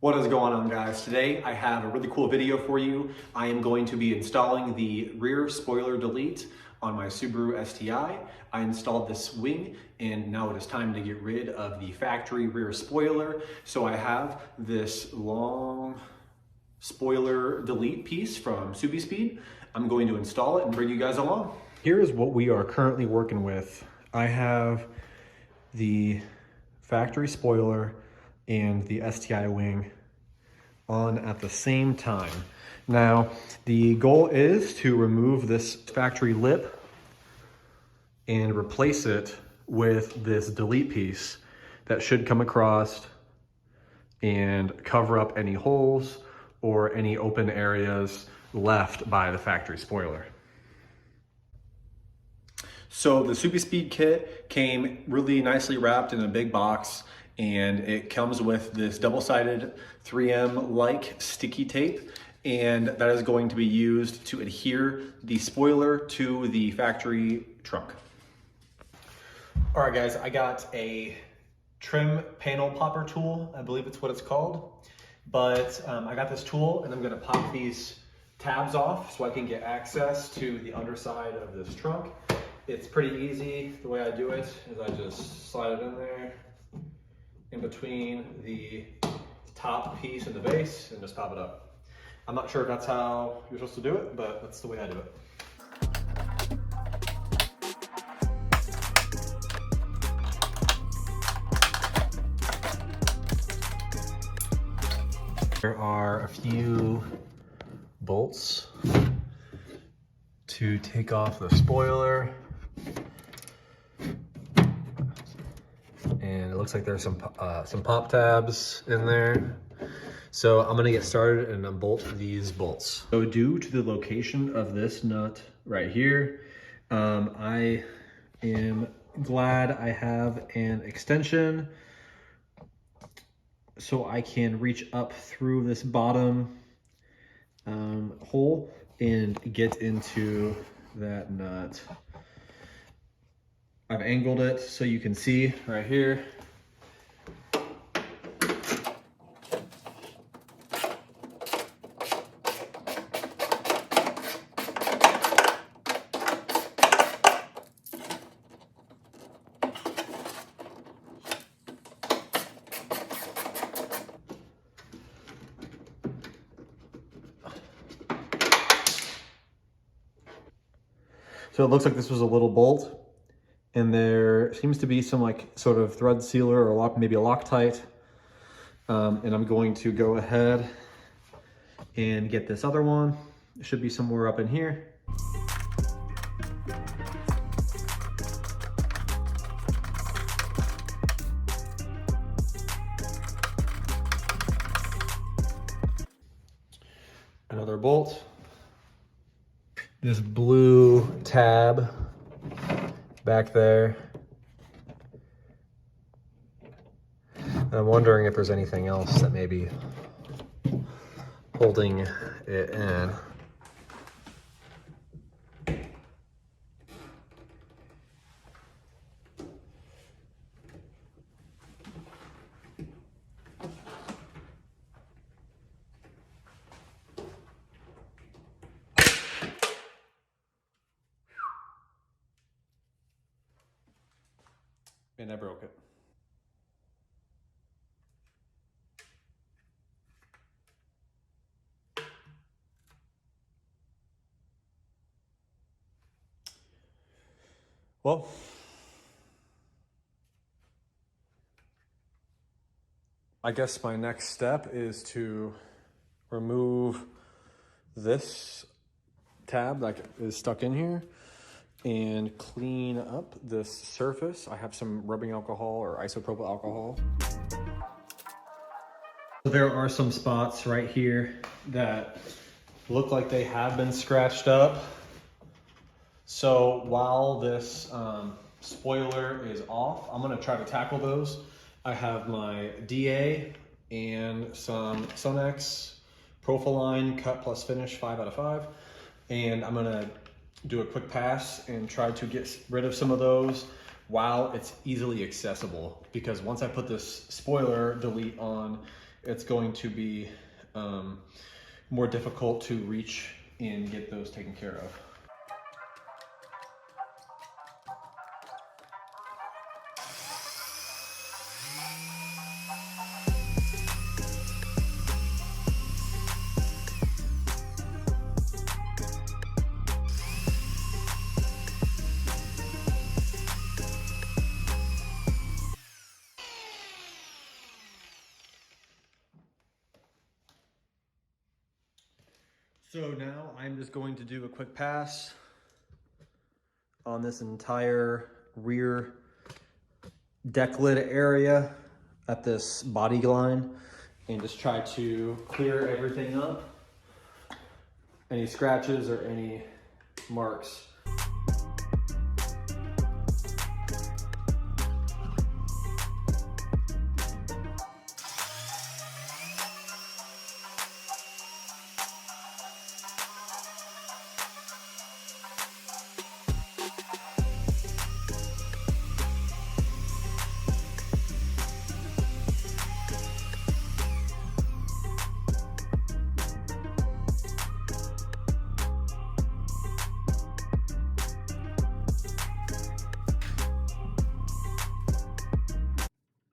What is going on, guys? Today I have a really cool video for you. I am going to be installing the rear spoiler delete on my Subaru STI. I installed this wing and now it is time to get rid of the factory rear spoiler. So I have this long spoiler delete piece from Subispeed. I'm going to install it and bring you guys along. Here is what we are currently working with. I have the factory spoiler and the STI wing on at the same time. Now, the goal is to remove this factory lip and replace it with this delete piece that should come across and cover up any holes or any open areas left by the factory spoiler. So the Subispeed kit came really nicely wrapped in a big box, and it comes with this double-sided 3M-like sticky tape, and that is going to be used to adhere the spoiler to the factory trunk. All right, guys, I got a trim panel popper tool. I believe it's what it's called. But I got this tool, and I'm gonna pop these tabs off so I can get access to the underside of this trunk. It's pretty easy. The way I do it is I just slide it in there, in between the top piece and the base, and just pop it up. I'm not sure if that's how you're supposed to do it, but that's the way I do it. There are a few bolts to take off the spoiler. And it looks like there's some pop tabs in there. So I'm gonna get started and unbolt these bolts. So due to the location of this nut right here, I am glad I have an extension so I can reach up through this bottom hole and get into that nut. I've angled it so you can see right here. So it looks like this was a little bolt, and there seems to be some like sort of thread sealer or lock, maybe a Loctite. And I'm going to go ahead and get this other one. It should be somewhere up in here. Another bolt. This blue tab back there. And I'm wondering if there's anything else that may be holding it in. And I broke it. Well, I guess my next step is to remove this tab that is stuck in here and clean up this surface. I have some rubbing alcohol or isopropyl alcohol. There are some spots right here that look like they have been scratched up. So while this spoiler is off, I'm gonna try to tackle those. I have my DA and some Sonex Profiline Cut Plus Finish 5 out of 5. And I'm gonna do a quick pass and try to get rid of some of those while it's easily accessible. Because once I put this spoiler delete on, it's going to be more difficult to reach and get those taken care of. So now I'm just going to do a quick pass on this entire rear deck lid area at this body line and just try to clear everything up, any scratches or any marks.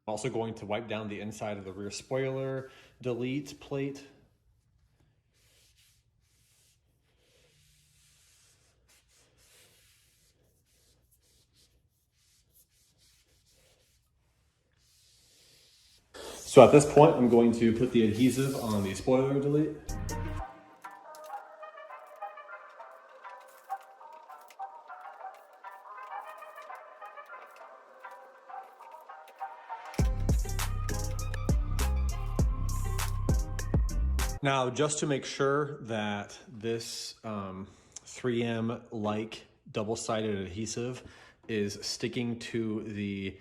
I'm also going to wipe down the inside of the rear spoiler delete plate. So at this point, I'm going to put the adhesive on the spoiler delete. Now, just to make sure that this 3M like double-sided adhesive is sticking to the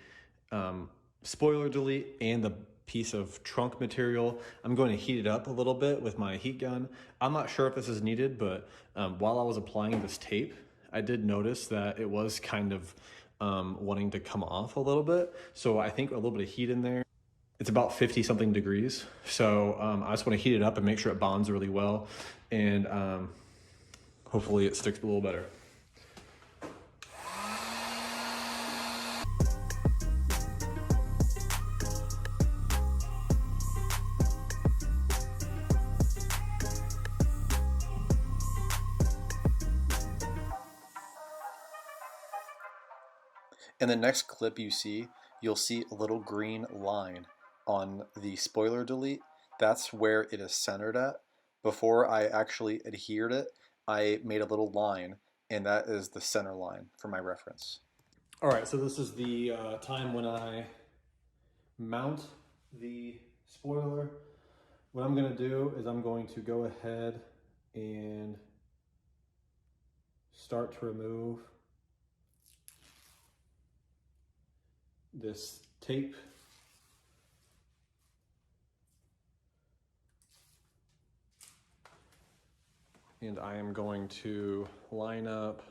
spoiler delete and the piece of trunk material, I'm going to heat it up a little bit with my heat gun. I'm not sure if this is needed, but while I was applying this tape, I did notice that it was kind of wanting to come off a little bit. So I think a little bit of heat in there. It's about 50 something degrees. So I just want to heat it up and make sure it bonds really well. And hopefully it sticks a little better. In the next clip you'll see a little green line on the spoiler delete. That's where it is centered at. Before I actually adhered it, I made a little line, and that is the center line for my reference. All right, so this is the time when I mount the spoiler. What I'm gonna do is I'm going to go ahead and start to remove this tape. And I am going to line up